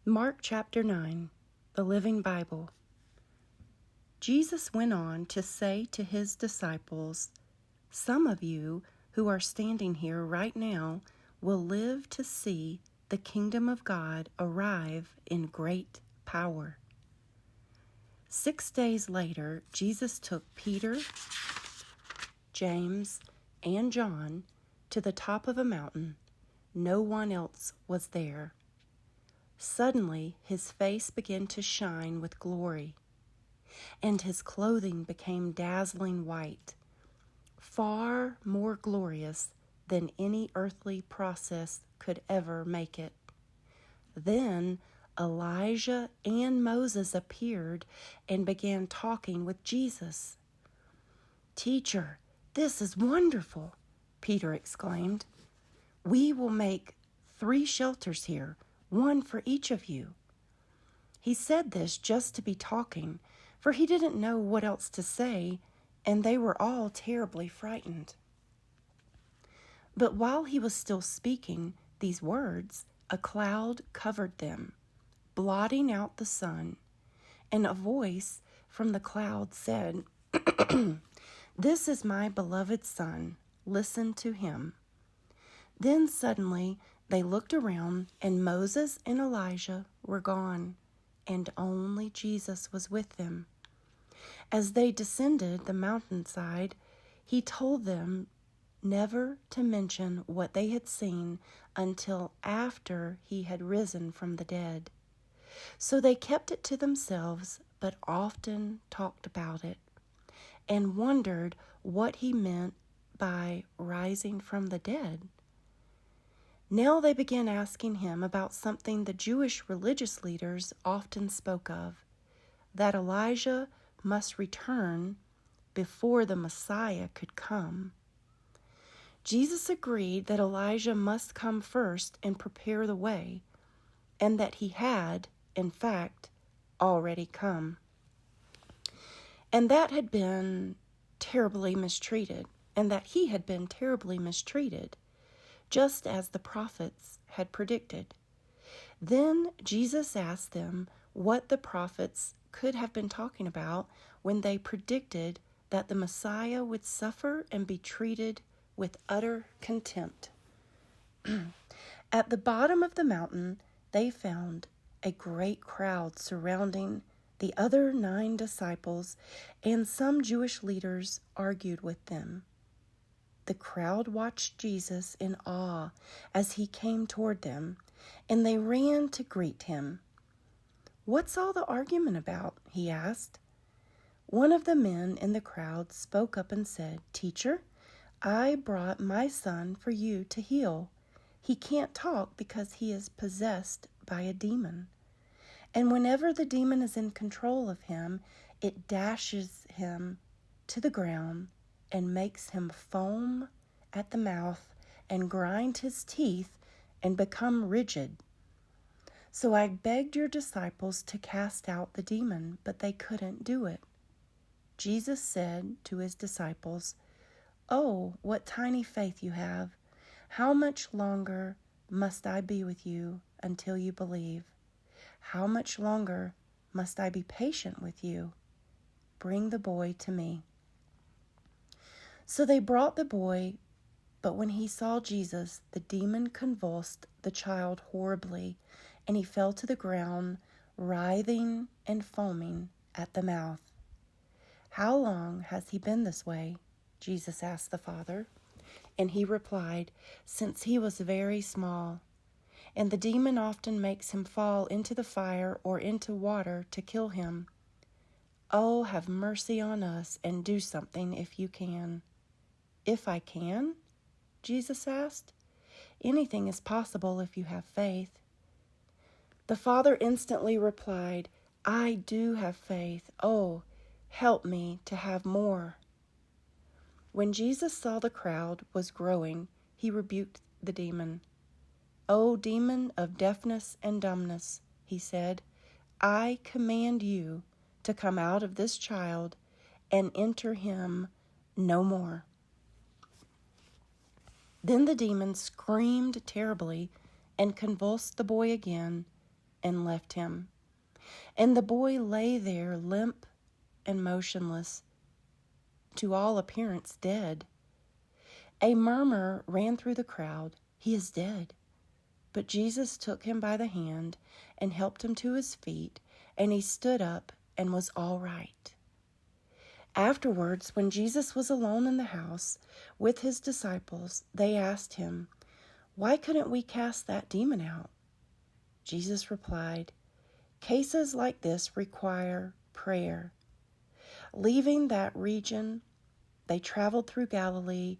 Mark chapter 9, the Living Bible. Jesus went on to say to his disciples, "Some of you who are standing here right now will live to see the kingdom of God arrive in great power." 6 days later, Jesus took Peter, James, and John to the top of a mountain. No one else was there. Suddenly, his face began to shine with glory, and his clothing became dazzling white, far more glorious than any earthly process could ever make it. Then Elijah and Moses appeared and began talking with Jesus. "Teacher, this is wonderful," Peter exclaimed. "We will make 3 shelters here, one for each of you." He said this just to be talking, for he didn't know what else to say, and they were all terribly frightened. But while he was still speaking these words, a cloud covered them, blotting out the sun, and a voice from the cloud said, "This is my beloved Son, listen to him." Then suddenly they looked around, and Moses and Elijah were gone, and only Jesus was with them. As they descended the mountainside, he told them never to mention what they had seen until after he had risen from the dead. So they kept it to themselves, but often talked about it, and wondered what he meant by rising from the dead. Now they began asking him about something the Jewish religious leaders often spoke of, that Elijah must return before the Messiah could come. Jesus agreed that Elijah must come first and prepare the way, and that he had, in fact, already come, and that he had been terribly mistreated, just as the prophets had predicted. Then Jesus asked them what the prophets could have been talking about when they predicted that the Messiah would suffer and be treated with utter contempt. At the bottom of the mountain, they found a great crowd surrounding the other 9 disciples, and some Jewish leaders argued with them. The crowd watched Jesus in awe as he came toward them, and they ran to greet him. "What's all the argument about?" he asked. One of the men in the crowd spoke up and said, "Teacher, I brought my son for you to heal. He can't talk because he is possessed by a demon. And whenever the demon is in control of him, it dashes him to the ground and makes him foam at the mouth and grind his teeth and become rigid. So I begged your disciples to cast out the demon, but they couldn't do it." Jesus said to his disciples, "Oh, what tiny faith you have! How much longer must I be with you until you believe? How much longer must I be patient with you? Bring the boy to me." So they brought the boy, but when he saw Jesus, the demon convulsed the child horribly, and he fell to the ground, writhing and foaming at the mouth. "How long has he been this way?" Jesus asked the father. And he replied, "Since he was very small. And the demon often makes him fall into the fire or into water to kill him. Oh, have mercy on us and do something if you can." "If I can?" Jesus asked. "Anything is possible if you have faith." The father instantly replied, "I do have faith. Oh, help me to have more." When Jesus saw the crowd was growing, he rebuked the demon. "O demon of deafness and dumbness," he said, "I command you to come out of this child and enter him no more." Then the demon screamed terribly and convulsed the boy again, and left him. And the boy lay there limp and motionless, to all appearance dead. A murmur ran through the crowd, "He is dead." But Jesus took him by the hand and helped him to his feet, and he stood up and was all right. Afterwards, when Jesus was alone in the house with his disciples, they asked him, "Why couldn't we cast that demon out?" Jesus replied, "Cases like this require prayer." Leaving that region, they traveled through Galilee,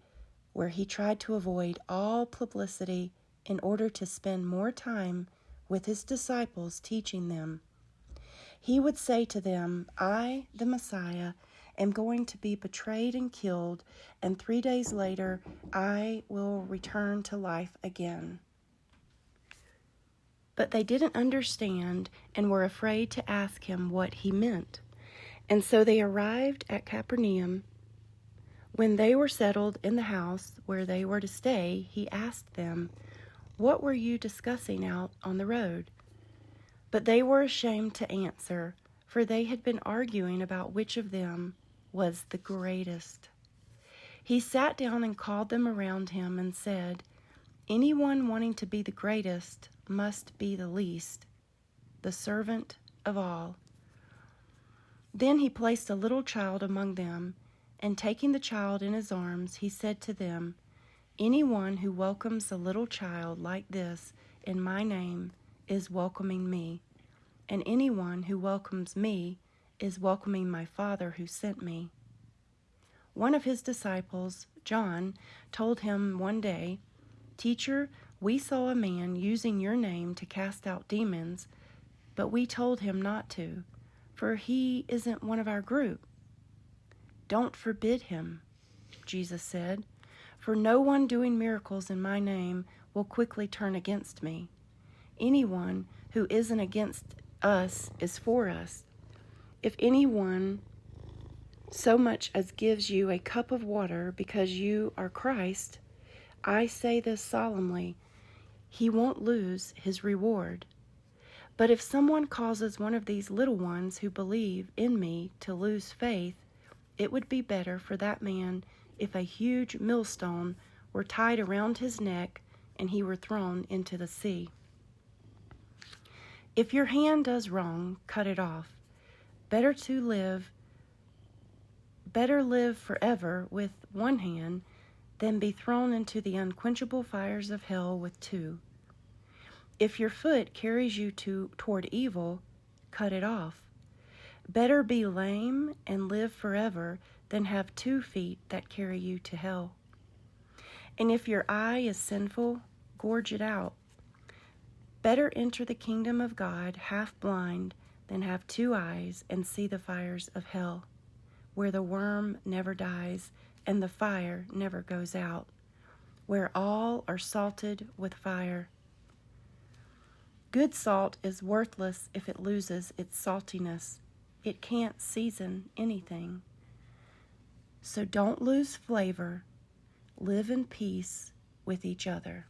where he tried to avoid all publicity in order to spend more time with his disciples teaching them. He would say to them, "I, the Messiah, am going to be betrayed and killed, and 3 days later I will return to life again." But they didn't understand and were afraid to ask him what he meant. And so they arrived at Capernaum. When they were settled in the house where they were to stay, he asked them, "What were you discussing out on the road?" But they were ashamed to answer, for they had been arguing about which of them was the greatest. He sat down and called them around him and said, "Anyone wanting to be the greatest must be the least, the servant of all." Then he placed a little child among them, and taking the child in his arms, he said to them, "Anyone who welcomes a little child like this in my name is welcoming me, and anyone who welcomes me is welcoming my Father who sent me." One of his disciples, John, told him one day, "Teacher, we saw a man using your name to cast out demons, but we told him not to, for he isn't one of our group." "Don't forbid him," Jesus said, "for no one doing miracles in my name will quickly turn against me. Anyone who isn't against us is for us. If anyone so much as gives you a cup of water because you are Christ, I say this solemnly, he won't lose his reward. But if someone causes one of these little ones who believe in me to lose faith, it would be better for that man if a huge millstone were tied around his neck and he were thrown into the sea. If your hand does wrong, cut it off. Better live forever with one hand than be thrown into the unquenchable fires of hell with two. If your foot carries you toward evil, cut it off. Better be lame and live forever than have 2 feet that carry you to hell. And if your eye is sinful, gorge it out. Better enter the kingdom of God half blind than have 2 eyes and see the fires of hell, where the worm never dies and the fire never goes out, where all are salted with fire. Good salt is worthless if it loses its saltiness. It can't season anything. So don't lose flavor. Live in peace with each other.